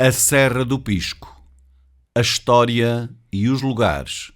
A Serra do Pisco, a história e os lugares.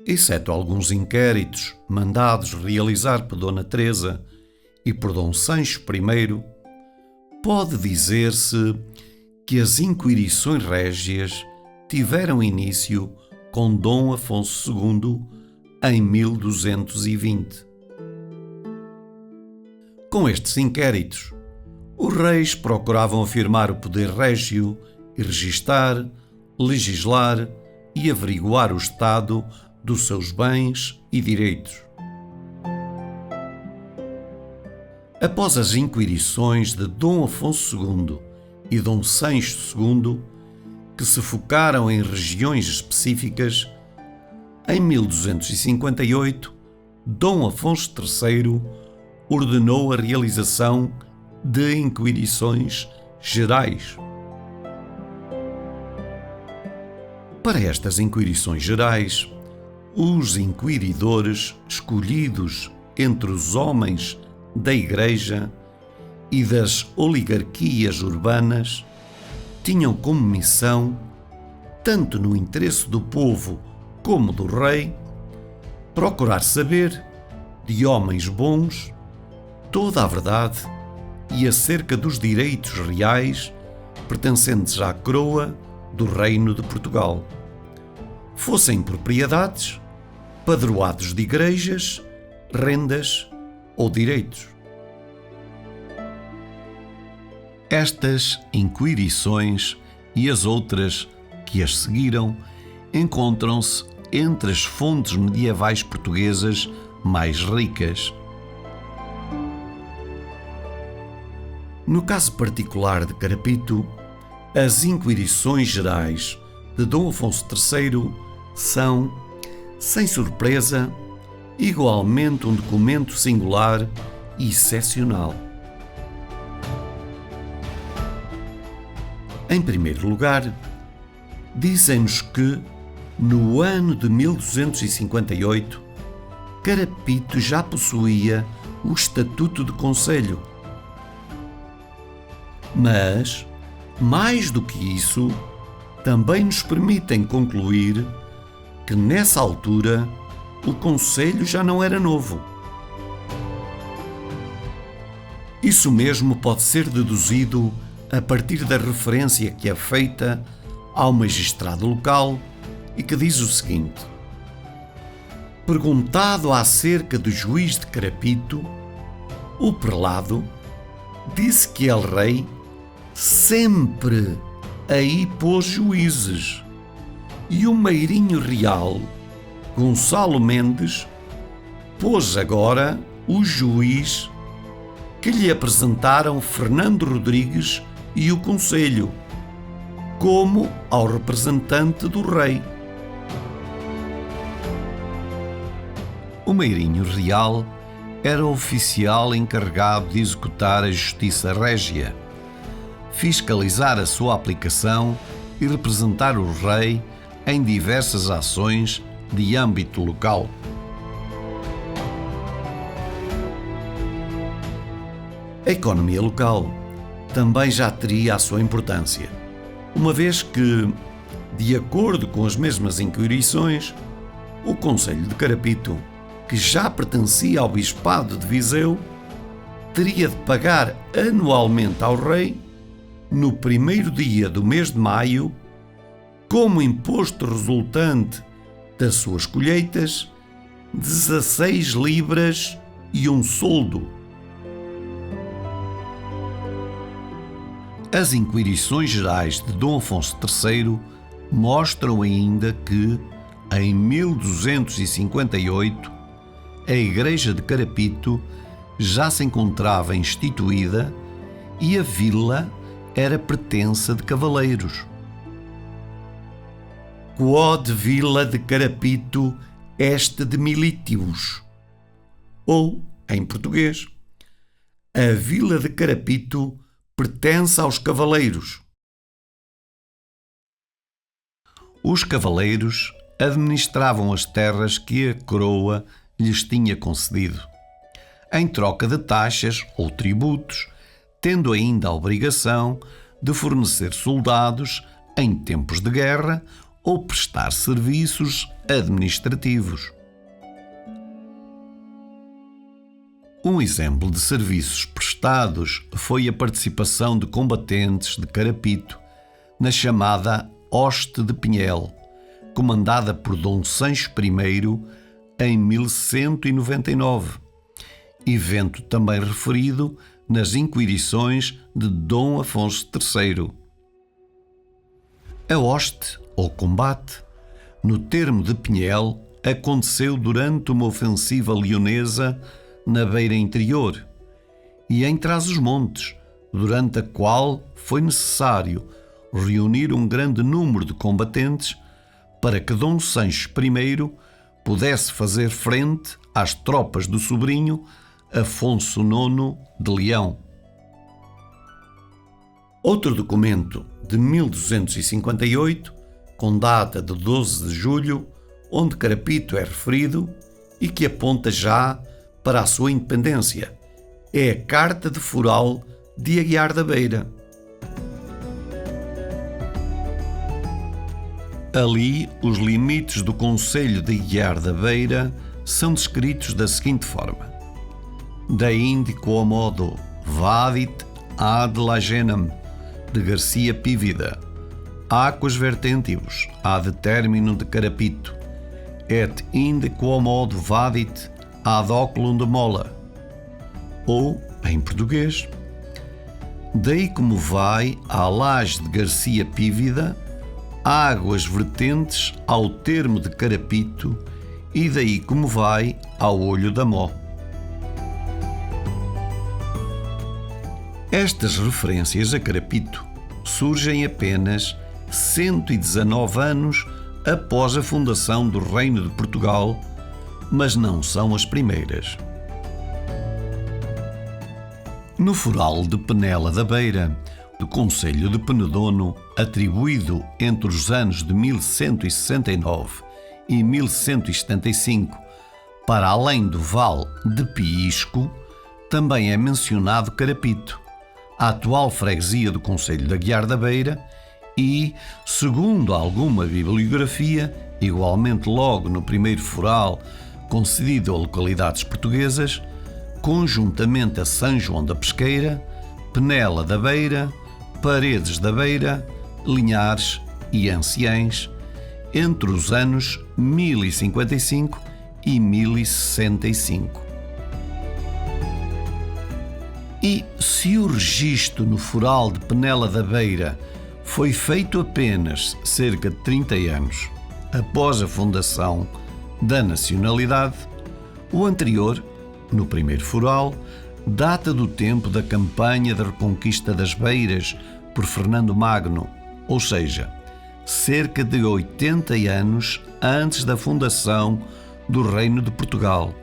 Exceto alguns inquéritos mandados realizar por Dona Teresa e por Dom Sancho I, pode dizer-se que as inquirições régias tiveram início com Dom Afonso II em 1220. Com estes inquéritos, os reis procuravam afirmar o poder régio e registar, legislar e averiguar o estado dos seus bens e direitos. Após as inquirições de Dom Afonso II e Dom Sancho II, que se focaram em regiões específicas, em 1258, Dom Afonso III ordenou a realização de inquirições gerais. Para estas inquirições gerais, os inquiridores escolhidos entre os homens da Igreja e das oligarquias urbanas tinham como missão, tanto no interesse do povo como do rei, procurar saber, de homens bons, toda a verdade e acerca dos direitos reais pertencentes à coroa do Reino de Portugal, fossem propriedades, padroados de igrejas, rendas ou direitos. Estas inquirições e as outras que as seguiram encontram-se entre as fontes medievais portuguesas mais ricas. No caso particular de Carapito, as inquirições gerais de Dom Afonso III são, sem surpresa, igualmente um documento singular e excepcional. Em primeiro lugar, dizem-nos que, no ano de 1258, Carapito já possuía o Estatuto de Conselho. Mas, mais do que isso, também nos permitem concluir que, nessa altura, o Conselho já não era novo. Isso mesmo pode ser deduzido a partir da referência que é feita ao magistrado local e que diz o seguinte: perguntado acerca do juiz de Carapito, o prelado disse que el rei sempre aí pôs juízes, e o meirinho real, Gonçalo Mendes, pôs agora o juiz que lhe apresentaram Fernando Rodrigues e o Conselho, como ao representante do rei. O meirinho real era o oficial encarregado de executar a justiça régia, fiscalizar a sua aplicação e representar o rei em diversas ações de âmbito local. A economia local também já teria a sua importância, uma vez que, de acordo com as mesmas inquirições, o Conselho de Carapito, que já pertencia ao Bispado de Viseu, teria de pagar anualmente ao rei, no primeiro dia do mês de maio, como imposto resultante das suas colheitas, 16 libras e um soldo. As Inquirições Gerais de Dom Afonso III mostram ainda que, em 1258, a Igreja de Carapito já se encontrava instituída e a vila era pertença de cavaleiros. Quod Vila de Carapito est de militius, ou, em português, a Vila de Carapito pertence aos cavaleiros. Os cavaleiros administravam as terras que a coroa lhes tinha concedido, em troca de taxas ou tributos, tendo ainda a obrigação de fornecer soldados em tempos de guerra ou prestar serviços administrativos. Um exemplo de serviços prestados foi a participação de combatentes de Carapito na chamada Hoste de Pinhel, comandada por Dom Sancho I em 1199, evento também referido nas Inquirições de Dom Afonso III. A hoste, ou combate, no termo de Pinhel, aconteceu durante uma ofensiva leonesa na beira interior e em Trás-os-Montes, durante a qual foi necessário reunir um grande número de combatentes para que Dom Sancho I pudesse fazer frente às tropas do sobrinho Afonso IX de Leão. Outro documento de 1258, com data de 12 de julho, onde Carapito é referido e que aponta já para a sua independência, é a Carta de Foral de Aguiar da Beira. Ali, os limites do concelho de Aguiar da Beira são descritos da seguinte forma: Dainde quomodo vadit ad lagenam de Garcia Pívida, aquas vertentibus ad termino de Carapito, et inde quomodo vadit ad oculum de Mola. Ou, em português, daí como vai à laje de Garcia Pívida, águas vertentes ao termo de Carapito, e daí como vai ao olho da Mó. Estas referências a Carapito surgem apenas 119 anos após a fundação do Reino de Portugal, mas não são as primeiras. No foral de Penela da Beira, do concelho de Penedono, atribuído entre os anos de 1169 e 1175, para além do Val de Piisco, também é mencionado Carapito, a atual freguesia do concelho de Aguiar da Beira e, segundo alguma bibliografia, igualmente logo no primeiro foral concedido a localidades portuguesas, conjuntamente a São João da Pesqueira, Penela da Beira, Paredes da Beira, Linhares e Anciães, entre os anos 1055 e 1065. E se o registro no foral de Penela da Beira foi feito apenas cerca de 30 anos após a fundação da nacionalidade, o anterior, no primeiro foral, data do tempo da campanha de reconquista das Beiras por Fernando Magno, ou seja, cerca de 80 anos antes da fundação do Reino de Portugal,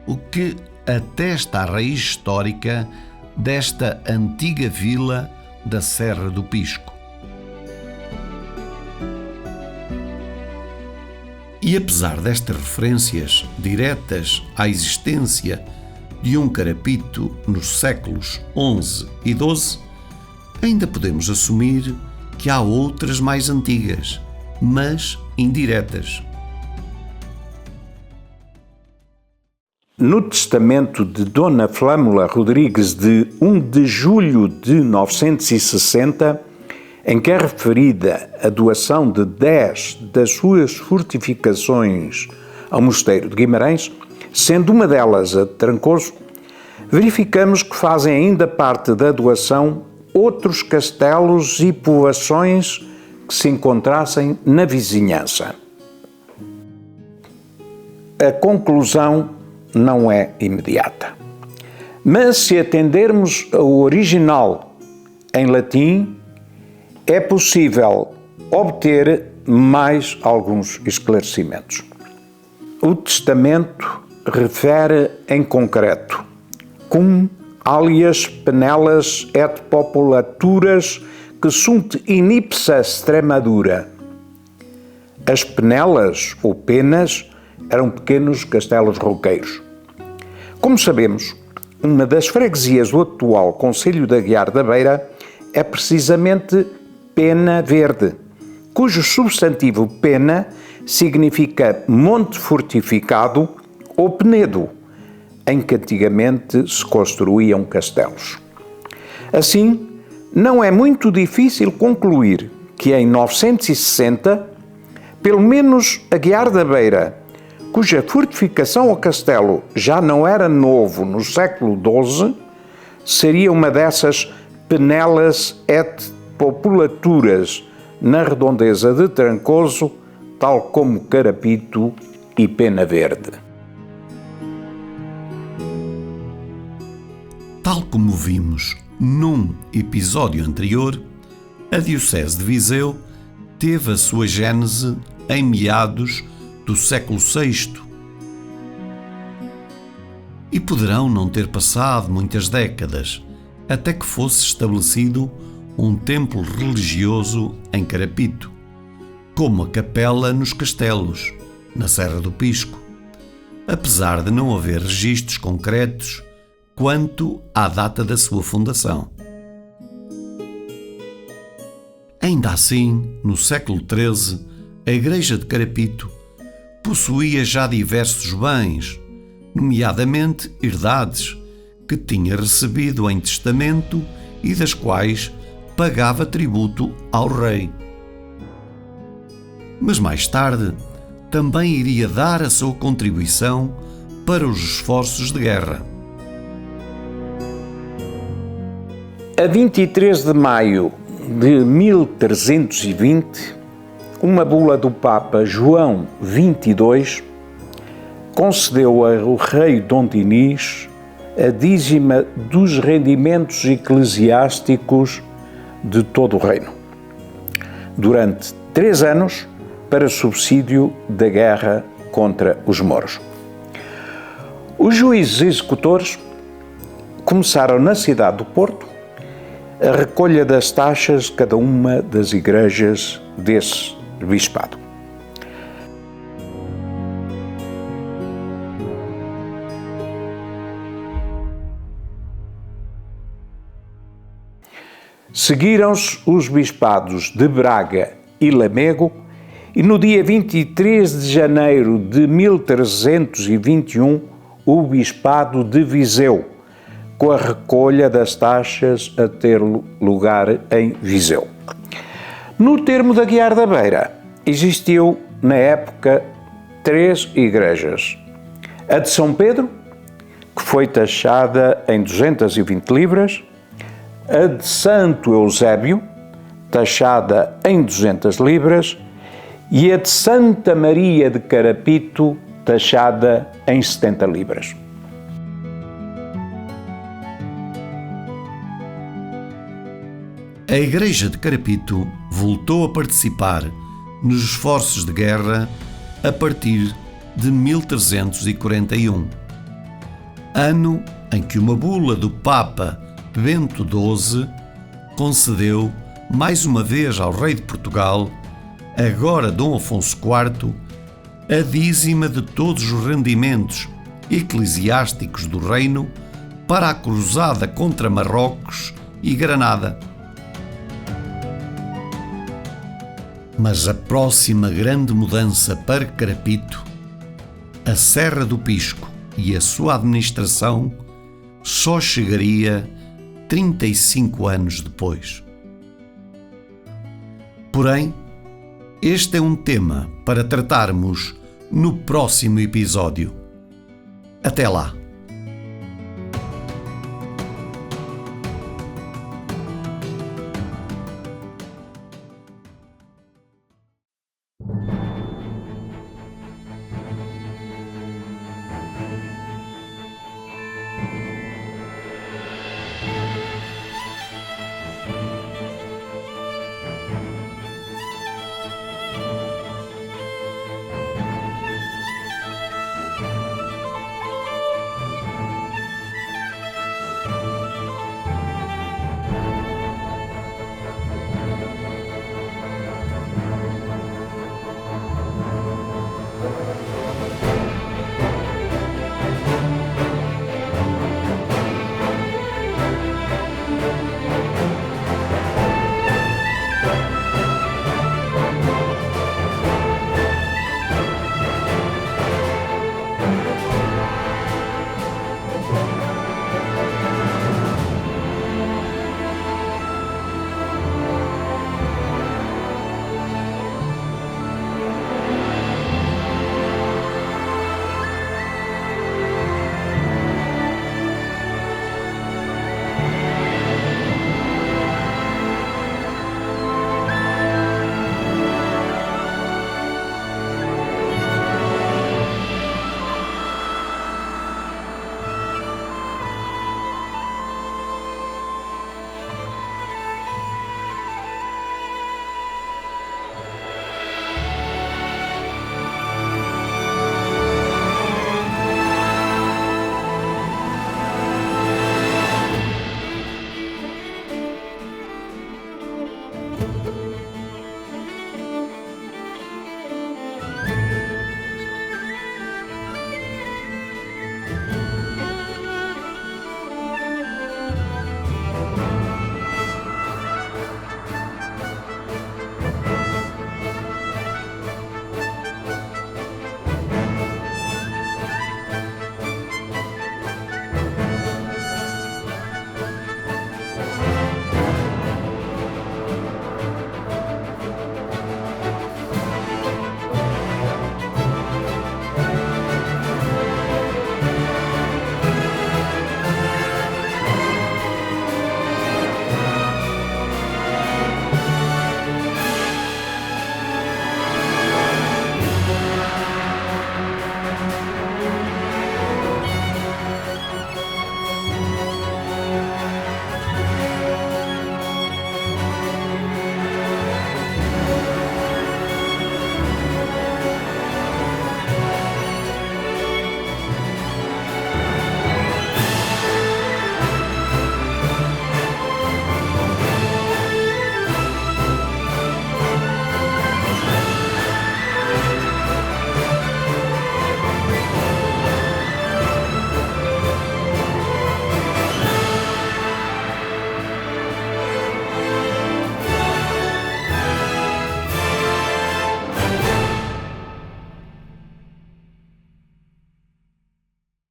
o que atesta a raiz histórica desta antiga vila da Serra do Pisco. E apesar destas referências diretas à existência de um Carapito nos séculos XI e XII, ainda podemos assumir que há outras mais antigas, mas indiretas. No testamento de Dona Flâmula Rodrigues de 1 de julho de 960, em que é referida a doação de 10 das suas fortificações ao Mosteiro de Guimarães, sendo uma delas a de Trancoso, verificamos que fazem ainda parte da doação outros castelos e povoações que se encontrassem na vizinhança. A conclusão não é imediata. Mas se atendermos ao original em latim, é possível obter mais alguns esclarecimentos. O testamento refere em concreto cum alias penellas et populaturas que sunt in ipsa Extremadura. As penelas ou penas eram pequenos castelos roqueiros. Como sabemos, uma das freguesias do atual concelho de Aguiar da Beira é precisamente Pena Verde, cujo substantivo pena significa monte fortificado ou penedo, em que antigamente se construíam castelos. Assim, não é muito difícil concluir que em 960, pelo menos Aguiar da Beira, cuja fortificação ao castelo já não era novo no século XII, seria uma dessas penellas et populaturas na redondeza de Trancoso, tal como Carapito e Pena Verde. Tal como vimos num episódio anterior, a Diocese de Viseu teve a sua gênese em meados do século VI. E poderão não ter passado muitas décadas até que fosse estabelecido um templo religioso em Carapito, como a capela nos Castelos, na Serra do Pisco, apesar de não haver registros concretos quanto à data da sua fundação. Ainda assim, no século XIII, a Igreja de Carapito possuía já diversos bens, nomeadamente herdades, que tinha recebido em testamento e das quais pagava tributo ao rei. Mas mais tarde também iria dar a sua contribuição para os esforços de guerra. A 23 de maio de 1320, uma bula do Papa João XXII concedeu ao rei Dom Dinis a dízima dos rendimentos eclesiásticos de todo o reino, durante 3 anos, para subsídio da guerra contra os moros. Os juízes executores começaram na cidade do Porto a recolha das taxas de cada uma das igrejas desse bispado. Seguiram-se os bispados de Braga e Lamego e no dia 23 de janeiro de 1321 o bispado de Viseu, com a recolha das taxas a ter lugar em Viseu. No termo de Aguiar da Beira existiu na época 3 igrejas. A de São Pedro, que foi taxada em 220 libras, a de Santo Eusébio, taxada em 200 libras, e a de Santa Maria de Carapito, taxada em 70 libras. A Igreja de Carapito voltou a participar nos esforços de guerra a partir de 1341, ano em que uma bula do Papa Bento XII concedeu mais uma vez ao rei de Portugal, agora Dom Afonso IV, a dízima de todos os rendimentos eclesiásticos do reino para a cruzada contra Marrocos e Granada. Mas a próxima grande mudança para Carapito, a Serra do Pisco e a sua administração só chegaria 35 anos depois. Porém, este é um tema para tratarmos no próximo episódio. Até lá!